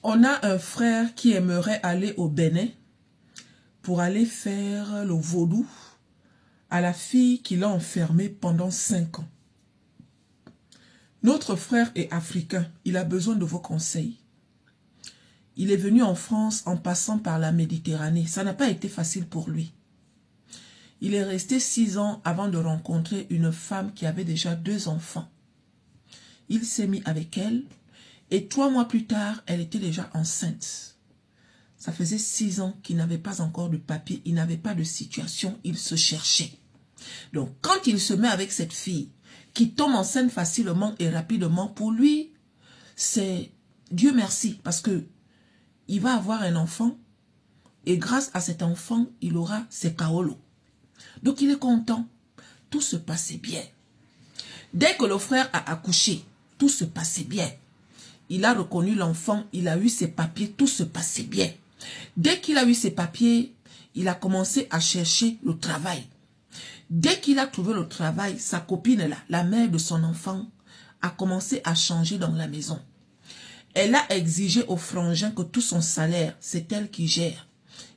On a un frère qui aimerait aller au Bénin pour aller faire le vaudou à la fille qu'il a enfermée pendant 5 ans. Notre frère est africain, il a besoin de vos conseils. Il est venu en France en passant par la Méditerranée. Ça n'a pas été facile pour lui. Il est resté 6 ans avant de rencontrer une femme qui avait déjà 2 enfants. Il s'est mis avec elle et 3 mois plus tard, elle était déjà enceinte. Ça faisait 6 ans qu'il n'avait pas encore de papier, il n'avait pas de situation, il se cherchait. Donc, quand il se met avec cette fille, qui tombe enceinte facilement et rapidement, pour lui, c'est Dieu merci, parce que il va avoir un enfant, et grâce à cet enfant, il aura ses kaolos. Donc, il est content. Tout se passait bien. Dès que le frère a accouché, tout se passait bien. Il a reconnu l'enfant, il a eu ses papiers, tout se passait bien. Dès qu'il a eu ses papiers, il a commencé à chercher le travail. Dès qu'il a trouvé le travail, sa copine là, la mère de son enfant, a commencé à changer dans la maison. Elle a exigé au frangin que tout son salaire, c'est elle qui gère.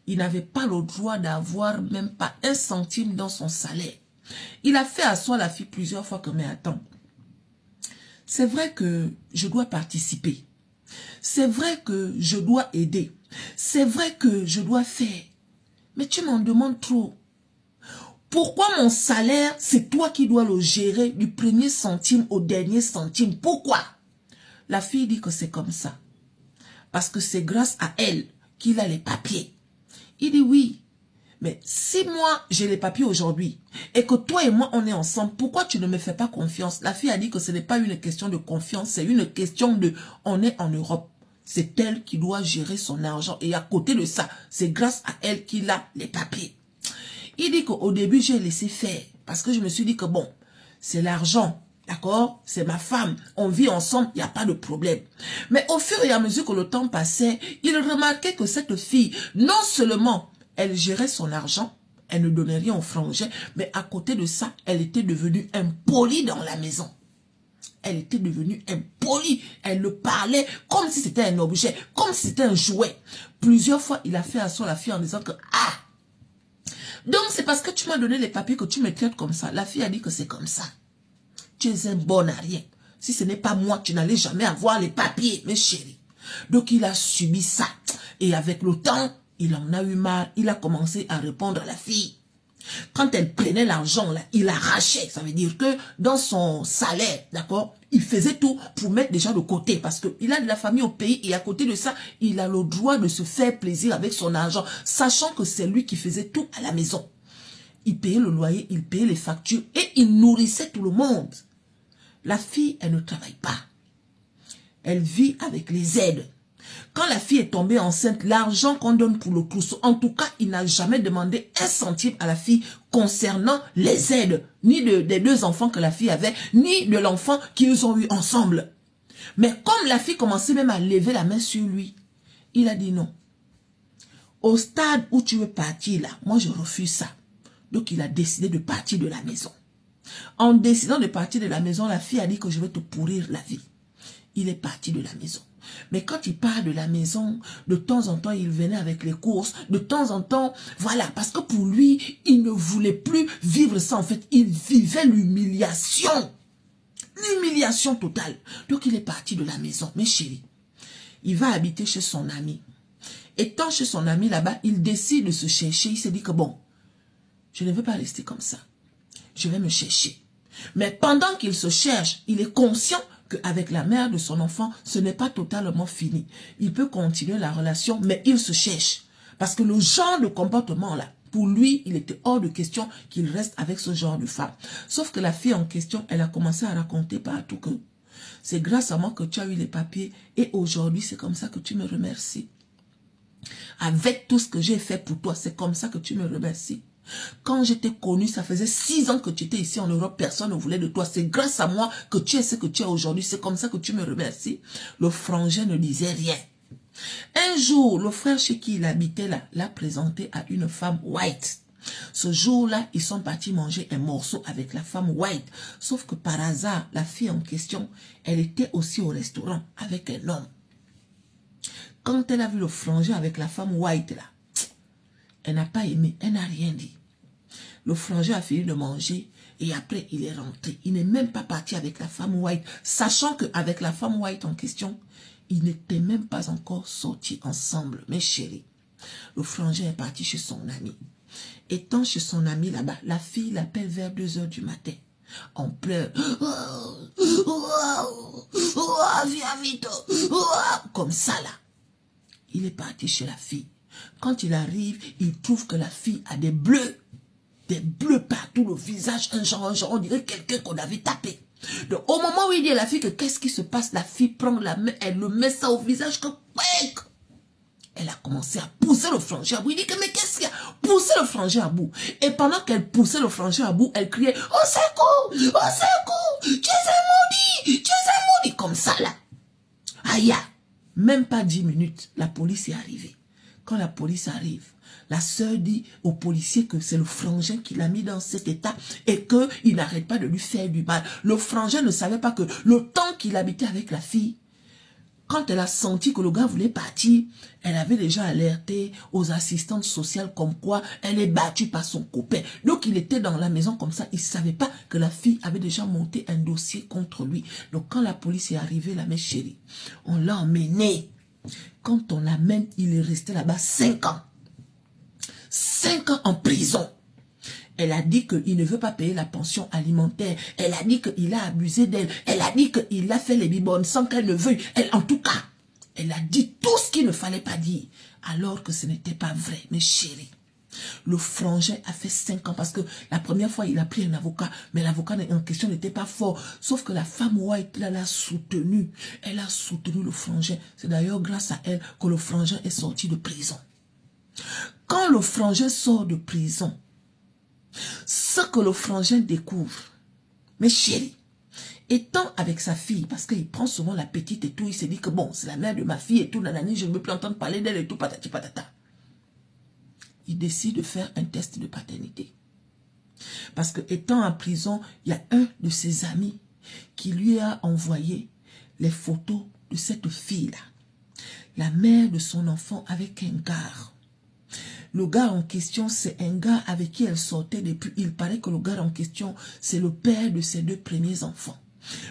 Il n'avait pas le droit d'avoir même pas 1 centime dans son salaire. Il a fait asseoir la fille plusieurs fois que, mais attends, c'est vrai que je dois participer. C'est vrai que je dois aider. C'est vrai que je dois faire. Mais tu m'en demandes trop. Pourquoi mon salaire, c'est toi qui dois le gérer du 1er centime au dernier centime? Pourquoi? La fille dit que c'est comme ça. Parce que c'est grâce à elle qu'il a les papiers. Il dit oui. Mais si moi, j'ai les papiers aujourd'hui et que toi et moi, on est ensemble, pourquoi tu ne me fais pas confiance? La fille a dit que ce n'est pas une question de confiance, c'est une question de on est en Europe. C'est elle qui doit gérer son argent. Et à côté de ça, c'est grâce à elle qu'il a les papiers. Il dit qu'au début, j'ai laissé faire. Parce que je me suis dit que bon, c'est l'argent. D'accord? C'est ma femme. On vit ensemble, il n'y a pas de problème. Mais au fur et à mesure que le temps passait, il remarquait que cette fille, non seulement elle gérait son argent, elle ne donnait rien au frangin, mais à côté de ça, elle était devenue impolie dans la maison. Elle était devenue impolie. Elle le parlait comme si c'était un objet, comme si c'était un jouet. Plusieurs fois, il a fait asseoir la fille en disant que « Ah, donc c'est parce que tu m'as donné les papiers que tu me traites comme ça. » La fille a dit que c'est comme ça. Tu es un bon à rien. Si ce n'est pas moi, tu n'allais jamais avoir les papiers, mes chéris. Donc il a subi ça. Et avec le temps, il en a eu marre. Il a commencé à répondre à la fille. Quand elle prenait l'argent, là, il arrachait. Ça veut dire que dans son salaire, d'accord, il faisait tout pour mettre des gens de côté. Parce qu'il a de la famille au pays et à côté de ça, il a le droit de se faire plaisir avec son argent. Sachant que c'est lui qui faisait tout à la maison. Il payait le loyer, il payait les factures et il nourrissait tout le monde. La fille, elle ne travaille pas. Elle vit avec les aides. Quand la fille est tombée enceinte, l'argent qu'on donne pour le trousseau, en tout cas, il n'a jamais demandé 1 centime à la fille concernant les aides, ni des 2 enfants que la fille avait, ni de l'enfant qu'ils ont eu ensemble. Mais comme la fille commençait même à lever la main sur lui, il a dit non. Au stade où tu veux partir là, moi je refuse ça. Donc il a décidé de partir de la maison. En décidant de partir de la maison, la fille a dit que je vais te pourrir la vie. Il est parti de la maison. Mais quand il part de la maison, de temps en temps, il venait avec les courses. De temps en temps, voilà. Parce que pour lui, il ne voulait plus vivre ça. En fait, il vivait l'humiliation. L'humiliation totale. Donc, il est parti de la maison. Mais chérie, il va habiter chez son ami. Étant chez son ami là-bas, il décide de se chercher. Il s'est dit que bon, je ne veux pas rester comme ça. Je vais me chercher. Mais pendant qu'il se cherche, il est conscient qu'avec la mère de son enfant, ce n'est pas totalement fini. Il peut continuer la relation, mais il se cherche. Parce que le genre de comportement-là, pour lui, il était hors de question qu'il reste avec ce genre de femme. Sauf que la fille en question, elle a commencé à raconter partout que c'est grâce à moi que tu as eu les papiers et aujourd'hui, c'est comme ça que tu me remercies. Avec tout ce que j'ai fait pour toi, c'est comme ça que tu me remercies. Quand je t'ai connu, ça faisait 6 ans que tu étais ici en Europe, personne ne voulait de toi. C'est grâce à moi que tu es ce que tu es aujourd'hui. C'est comme ça que tu me remercies. Le frangin ne disait rien. Un jour, le frère chez qui il habitait là, l'a présenté à une femme white. Ce jour-là, ils sont partis manger un morceau avec la femme white. Sauf que par hasard, la fille en question, elle était aussi au restaurant avec un homme. Quand elle a vu le frangin avec la femme white là, elle n'a pas aimé, elle n'a rien dit. Le frangin a fini de manger et après il est rentré. Il n'est même pas parti avec la femme white, sachant qu'avec la femme white en question, ils n'étaient même pas encore sortis ensemble, mes chéris. Le frangin est parti chez son ami. Étant chez son ami là-bas, la fille l'appelle vers 2 heures du matin. On pleure. Viens vite. Comme ça là. Il est parti chez la fille. Quand il arrive, il trouve que la fille a des bleus. Des bleus partout, le visage, un genre, on dirait quelqu'un qu'on avait tapé. Donc, au moment où il dit à la fille que qu'est-ce qui se passe, la fille prend la main, elle le met ça au visage, que elle a commencé à pousser le frangin à bout. Il dit que mais qu'est-ce qu'il y a? Pousser le frangin à bout. Et pendant qu'elle poussait le frangin à bout, elle criait, oh secours, tu es un maudit, comme ça là. Aïe, même pas 10 minutes, la police est arrivée. Quand la police arrive, la sœur dit au policier que c'est le frangin qui l'a mis dans cet état et qu'il n'arrête pas de lui faire du mal. Le frangin ne savait pas que le temps qu'il habitait avec la fille, quand elle a senti que le gars voulait partir, elle avait déjà alerté aux assistantes sociales comme quoi elle est battue par son copain. Donc il était dans la maison comme ça, il ne savait pas que la fille avait déjà monté un dossier contre lui. Donc quand la police est arrivée, la mère chérie, on l'a emmené. Quand on l'amène, il est resté là-bas 5 ans. 5 ans en prison. Elle a dit qu'il ne veut pas payer la pension alimentaire. Elle a dit qu'il a abusé d'elle. Elle a dit qu'il a fait les bibonnes sans qu'elle ne veuille. En tout cas, elle a dit tout ce qu'il ne fallait pas dire. Alors que ce n'était pas vrai, mes chéris. Le frangin a fait 5 ans parce que la première fois, il a pris un avocat. Mais l'avocat en question n'était pas fort. Sauf que la femme white, là, l'a soutenu. Elle a soutenu le frangin. C'est d'ailleurs grâce à elle que le frangin est sorti de prison. Quand le frangin sort de prison, ce que le frangin découvre, mes chéris, étant avec sa fille, parce qu'il prend souvent la petite et tout, il se dit que bon, c'est la mère de ma fille et tout, nanani, je ne veux plus entendre parler d'elle et tout, patati patata. Il décide de faire un test de paternité. Parce que étant en prison, il y a un de ses amis qui lui a envoyé les photos de cette fille-là. La mère de son enfant avec un gars. Le gars en question, c'est un gars avec qui elle sortait depuis. Il paraît que le gars en question, c'est le père de ses 2 premiers enfants.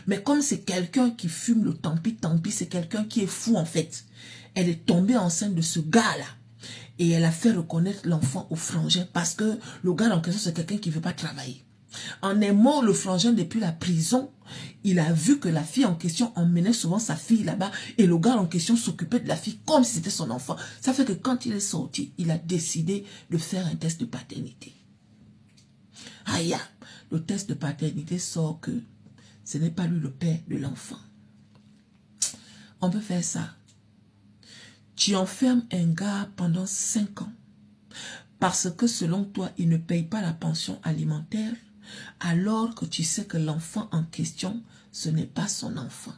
Mais comme c'est quelqu'un qui fume le tampi, c'est quelqu'un qui est fou en fait. Elle est tombée enceinte de ce gars-là. Et elle a fait reconnaître l'enfant au frangin parce que le gars en question, c'est quelqu'un qui ne veut pas travailler. En aimant le frangin depuis la prison, il a vu que la fille en question emmenait souvent sa fille là-bas et le gars en question s'occupait de la fille comme si c'était son enfant. Ça fait que quand il est sorti, il a décidé de faire un test de paternité. Aïe, le test de paternité sort que ce n'est pas lui le père de l'enfant. On peut faire ça. Tu enfermes un gars pendant 5 ans parce que selon toi, il ne paye pas la pension alimentaire alors que tu sais que l'enfant en question, ce n'est pas son enfant.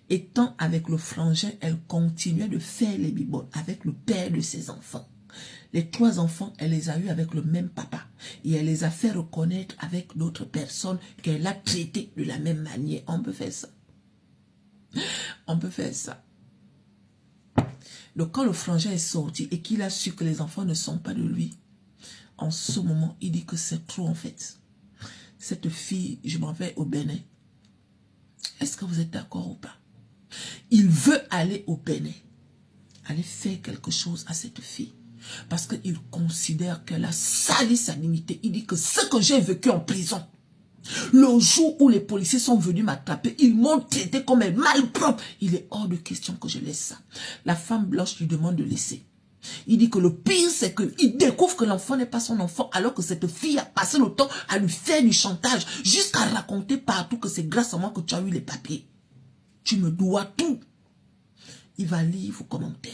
Étant avec le frangin, elle continuait de faire les bibonnes avec le père de ses enfants. Les 3 enfants, elle les a eus avec le même papa. Et elle les a fait reconnaître avec d'autres personnes qu'elle a traitées de la même manière. On peut faire ça. On peut faire ça. Donc quand le frangin est sorti et qu'il a su que les enfants ne sont pas de lui, en ce moment, il dit que c'est trop en fait. Cette fille, je m'en vais au Bénin. Est-ce que vous êtes d'accord ou pas? Il veut aller au Bénin. Aller faire quelque chose à cette fille. Parce qu'il considère qu'elle a sali sa dignité. Il dit que ce que j'ai vécu en prison, le jour où les policiers sont venus m'attraper, ils m'ont traité comme un malpropre. Il est hors de question que je laisse ça. La femme blanche lui demande de laisser. Il dit que le pire, c'est qu'il découvre que l'enfant n'est pas son enfant, alors que cette fille a passé le temps à lui faire du chantage, jusqu'à raconter partout que c'est grâce à moi que tu as eu les papiers. Tu me dois tout. Il va lire vos commentaires.